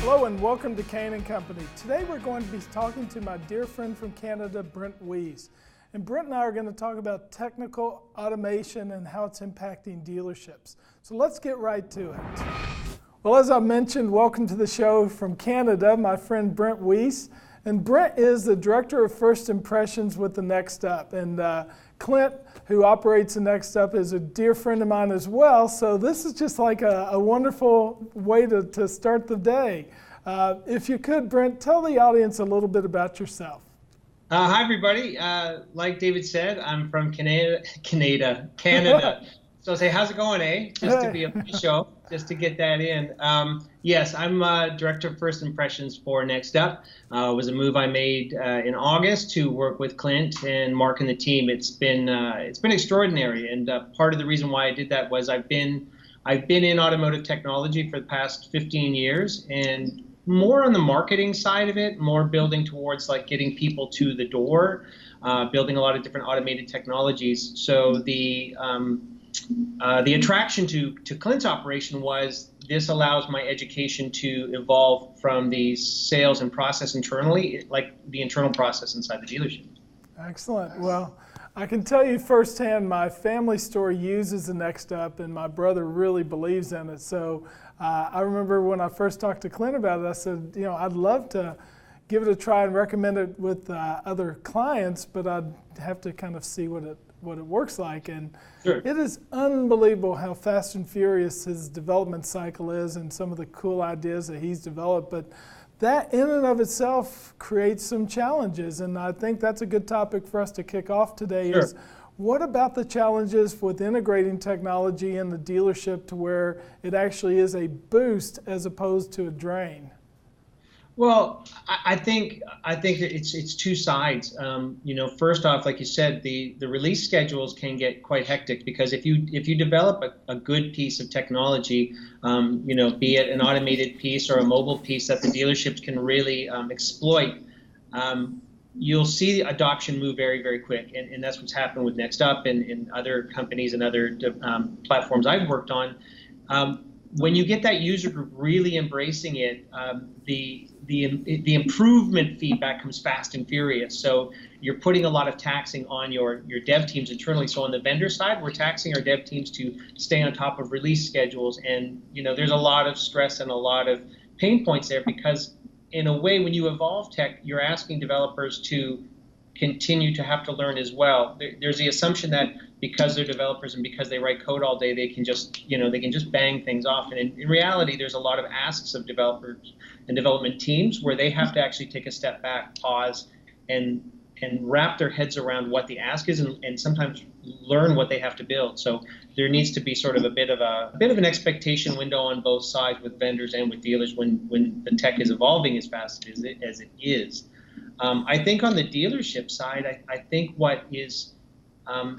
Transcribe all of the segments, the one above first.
Hello and welcome to Kain Company. Today we're going to be talking to my dear friend from Canada, Brent Wees. And Brent and I are going to talk about technical automation and how it's impacting dealerships. So let's get right to it. Well, as I mentioned, welcome to the show from Canada, my friend Brent Wees. And Brent is the Director of First Impressions with TheNextUp. And Clint, who operates TheNextUp, is a dear friend of mine as well. So this is just like a wonderful way to start the day. If you could, Brent, tell the audience a little bit about yourself. Hi, everybody. Like David said, I'm from Canada. So I'll say, how's it going, eh? Just to be a show, just to get that in. Yes, I'm Director of First Impressions for TheNextUp. It was a move I made in August to work with Clint and Mark and the team. It's been extraordinary, and part of the reason why I did that was I've been in automotive technology for the past 15 years, and more on the marketing side of it, more building towards like getting people to the door, building a lot of different automated technologies. So the attraction to Clint's operation was this allows my education to evolve from the sales and process internally, like the internal process inside the dealership. Excellent. Well, I can tell you firsthand, my family store uses TheNextUp, and my brother really believes in it. So I remember when I first talked to Clint about it, I said, I'd love to give it a try and recommend it with other clients, but I'd have to kind of see what it works like. And sure. It is unbelievable how fast and furious his development cycle is and some of the cool ideas that he's developed. But that in and of itself creates some challenges, and I think that's a good topic for us to kick off today. Sure. Is what about the challenges with integrating technology in the dealership to where it actually is a boost as opposed to a drain? Well, I think that it's two sides. First off, like you said, the release schedules can get quite hectic because if you develop a good piece of technology, be it an automated piece or a mobile piece that the dealerships can really exploit, you'll see adoption move very, very quick, and that's what's happened with NextUp and other companies and other platforms I've worked on. When you get that user group really embracing it, the improvement feedback comes fast and furious. So you're putting a lot of taxing on your dev teams internally. So on the vendor side, we're taxing our dev teams to stay on top of release schedules. And there's a lot of stress and a lot of pain points there because in a way, when you evolve tech, you're asking developers to continue to have to learn as well. There's the assumption that because they're developers and because they write code all day, they can just bang things off. And in reality, there's a lot of asks of developers and development teams where they have to actually take a step back, pause, and wrap their heads around what the ask is, and sometimes learn what they have to build. So there needs to be sort of a bit of an expectation window on both sides with vendors and with dealers when the tech is evolving as fast as it is. I think on the dealership side, I think what is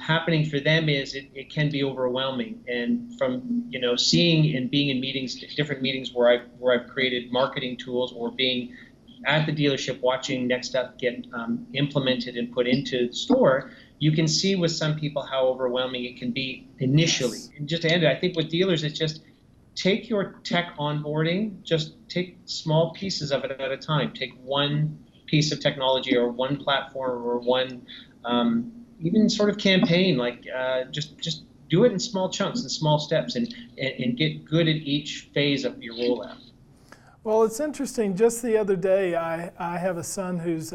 happening for them is it can be overwhelming. And from seeing and being in different meetings where I've created marketing tools or being at the dealership watching NextUp get implemented and put into the store, you can see with some people how overwhelming it can be initially. Yes. And just to end it, I think with dealers, it's just take your tech onboarding, just take small pieces of it at a time. Take one piece of technology or one platform or one even sort of campaign, like just do it in small chunks and small steps and get good at each phase of your rollout. Well, it's interesting. Just the other day, I have a son who's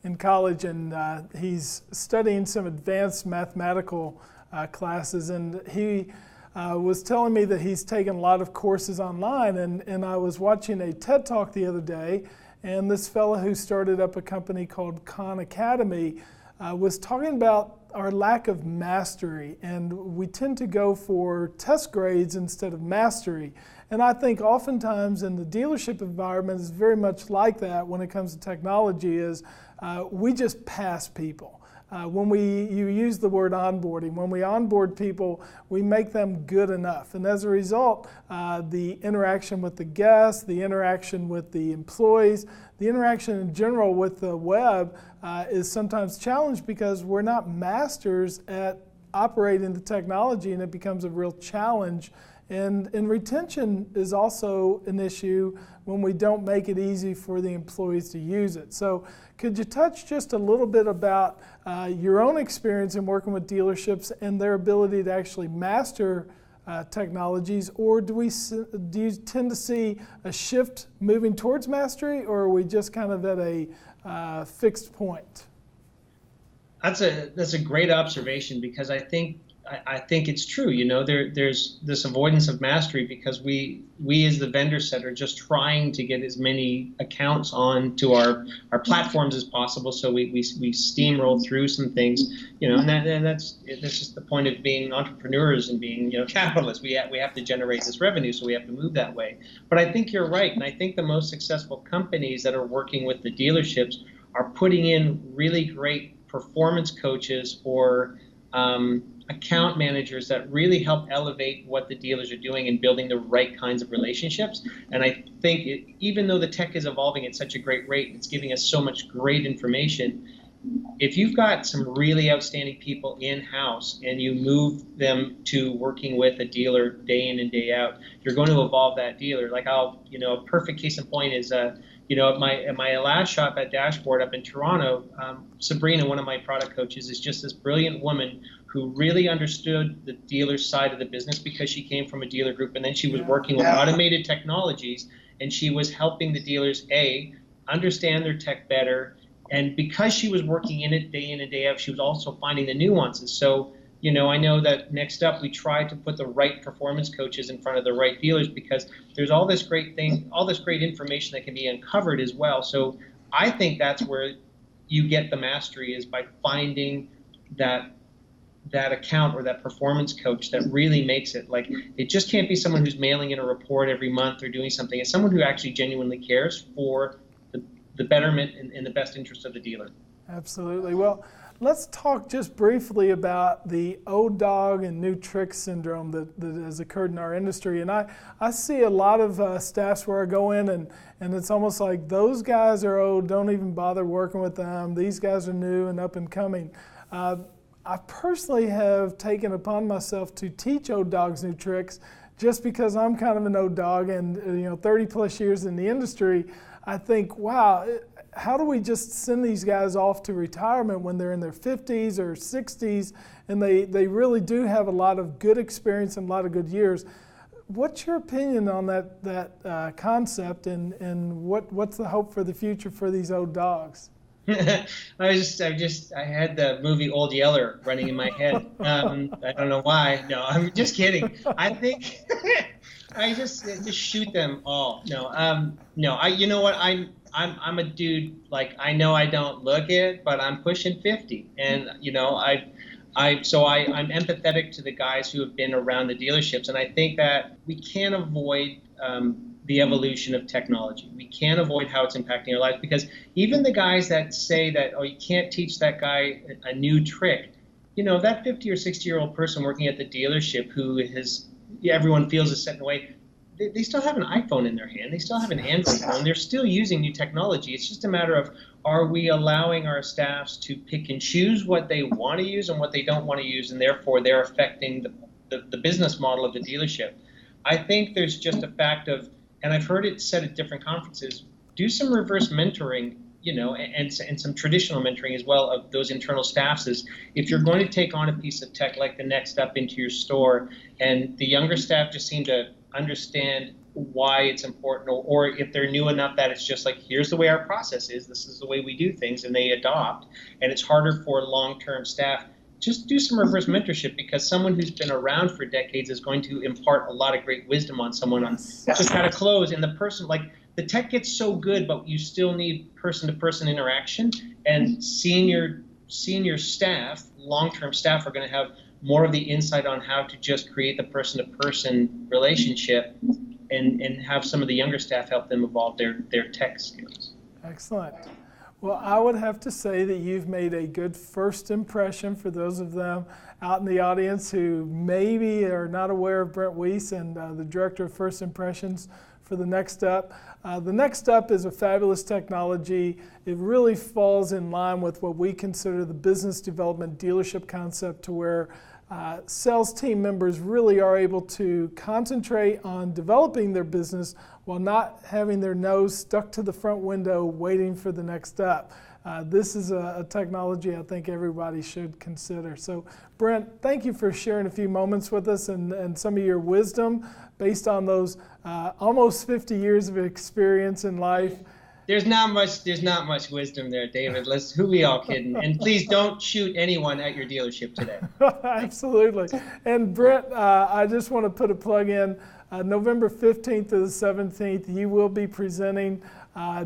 in college, and he's studying some advanced mathematical classes, and he was telling me that he's taken a lot of courses online, and I was watching a TED Talk the other day, and this fellow who started up a company called Khan Academy was talking about our lack of mastery, and we tend to go for test grades instead of mastery. And I think oftentimes in the dealership environment is very much like that when it comes to technology is we just pass people. When you use the word onboarding, when we onboard people, we make them good enough. And as a result, the interaction with the guests, the interaction with the employees, the interaction in general with the web is sometimes challenged because we're not masters at operating the technology, and it becomes a real challenge And retention is also an issue when we don't make it easy for the employees to use it. So could you touch just a little bit about your own experience in working with dealerships and their ability to actually master technologies, or do you tend to see a shift moving towards mastery, or are we just kind of at a fixed point? That's a great observation, because I think it's true. You know, there's this avoidance of mastery because we as the vendor set are just trying to get as many accounts on to our platforms as possible. So we steamroll through some things, you know, and that's just the point of being entrepreneurs and being, you know, capitalists. We have to generate this revenue, so we have to move that way. But I think you're right, and I think the most successful companies that are working with the dealerships are putting in really great performance coaches or account managers that really help elevate what the dealers are doing and building the right kinds of relationships. And I think even though the tech is evolving at such a great rate, it's giving us so much great information. If you've got some really outstanding people in-house and you move them to working with a dealer day in and day out, you're going to evolve that dealer. Like a perfect case in point is at my last shop at Dashboard up in Toronto, Sabrina, one of my product coaches, is just this brilliant woman who really understood the dealer side of the business because she came from a dealer group, and then she was working with automated technologies, and she was helping the dealers, understand their tech better. And because she was working in it day in and day out, she was also finding the nuances. So, you know, I know that next up we try to put the right performance coaches in front of the right dealers, because there's all this great information that can be uncovered as well. So I think that's where you get the mastery, is by finding that account or that performance coach that really makes it. Like, it just can't be someone who's mailing in a report every month or doing something. It's someone who actually genuinely cares for the betterment and the best interest of the dealer. Absolutely. Well, let's talk just briefly about the old dog and new trick syndrome that has occurred in our industry. And I see a lot of staffs where I go in and it's almost like those guys are old, don't even bother working with them. These guys are new and up and coming. I personally have taken upon myself to teach old dogs new tricks, just because I'm kind of an old dog and 30 plus years in the industry. I think, wow, how do we just send these guys off to retirement when they're in their 50s or 60s and they really do have a lot of good experience and a lot of good years? What's your opinion on that concept, and what's the hope for the future for these old dogs? I had the movie Old Yeller running in my head. I don't know why. No, I'm just kidding. I think I just shoot them all. No. You know what? I'm a dude. Like, I know I don't look it, but I'm pushing 50, and I'm empathetic to the guys who have been around the dealerships, and I think that we can't avoid the evolution of technology. We can't avoid how it's impacting our lives, because even the guys that say that, you can't teach that guy a new trick, that 50 or 60-year-old person working at the dealership who everyone feels is set in a way, they still have an iPhone in their hand. They still have an Android phone. They're still using new technology. It's just a matter of, are we allowing our staffs to pick and choose what they want to use and what they don't want to use, and therefore they're affecting the business model of the dealership. I think there's just a fact of, and I've heard it said at different conferences, do some reverse mentoring, and some traditional mentoring as well of those internal staffs. Is if you're going to take on a piece of tech like TheNextUp into your store, and the younger staff just seem to understand why it's important, or if they're new enough that it's just like, here's the way our process is, this is the way we do things, and they adopt, and it's harder for long-term staff, just do some reverse mentorship, because someone who's been around for decades is going to impart a lot of great wisdom on someone on just how to close. And the person, like, the tech gets so good, but you still need person-to-person interaction, and senior staff, long-term staff, are going to have more of the insight on how to just create the person-to-person relationship, and have some of the younger staff help them evolve their tech skills. Excellent. Well, I would have to say that you've made a good first impression for those of them out in the audience who maybe are not aware of Brent Wees and the Director of First Impressions for TheNextUp. TheNextUp is a fabulous technology. It really falls in line with what we consider the business development dealership concept, to where sales team members really are able to concentrate on developing their business while not having their nose stuck to the front window waiting for the next up. This is a technology I think everybody should consider. So Brent, thank you for sharing a few moments with us and some of your wisdom based on those almost 50 years of experience in life. There's not much wisdom there, David. Who we all kidding? And please don't shoot anyone at your dealership today. Absolutely. And Brent, I just want to put a plug in. November 15th to the 17th, you will be presenting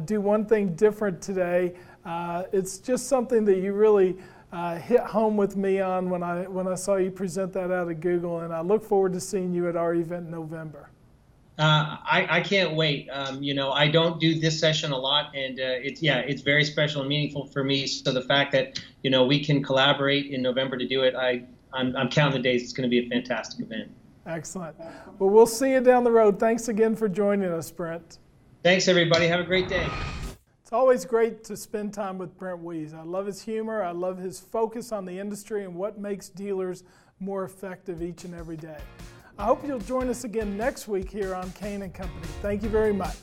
Do One Thing Different today. It's just something that you really hit home with me on when I saw you present that out of Google, and I look forward to seeing you at our event in November. I can't wait. I don't do this session a lot, and it's very special and meaningful for me. So the fact that we can collaborate in November to do it, I'm counting the days. It's going to be a fantastic event. Excellent. Well, we'll see you down the road. Thanks again for joining us, Brent. Thanks, everybody. Have a great day. It's always great to spend time with Brent Wees. I love his humor. I love his focus on the industry and what makes dealers more effective each and every day. I hope you'll join us again next week here on Kain & Company. Thank you very much.